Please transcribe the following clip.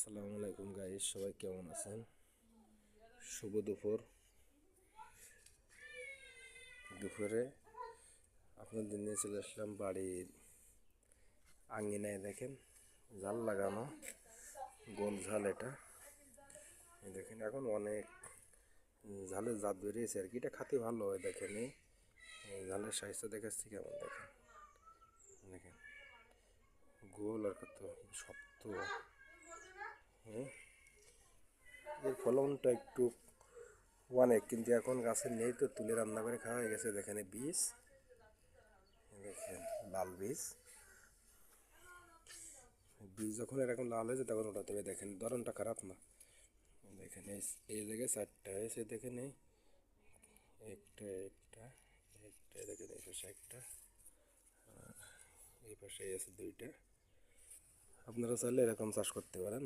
আসসালামু আলাইকুম গাইস, সবাই কেমন আছেন? শুভ দুপুর। দুপুরে আপনাদের নিয়ে চলে আসলাম বাড়ির আঙ্গিনায়। দেখেন জাল লাগানো, গোল ঝাল। এটা দেখেন এখন অনেক ঝালের জাত বেরিয়েছে আর কি। এটা খাতে ভালো হয়। দেখেন এই ঝালের সাইজটা দেখাচ্ছি কেমন। দেখেন দেখেন গোল আর কত শক্ত। হ্যাঁ, এর ফলনটা একটু অনেক, কিন্তু এখন গাছের নেই তো, তুলে রান্না করে খাওয়া হয়ে গেছে। দেখেন বীজ, দেখেন লাল বীজ। বীজ যখন এরকম লাল হয়েছে তখন ওঠাতে হবে। দেখেন ধরনটা খারাপ না। দেখেন এই জায়গায় 4টা হয়েছে। দেখেন একটা একটা একটা দেখেন এই পাশে একটা, এই পাশে আছে 2টা। আপনারা চাইলে এরকম চাষ করতে পারেন।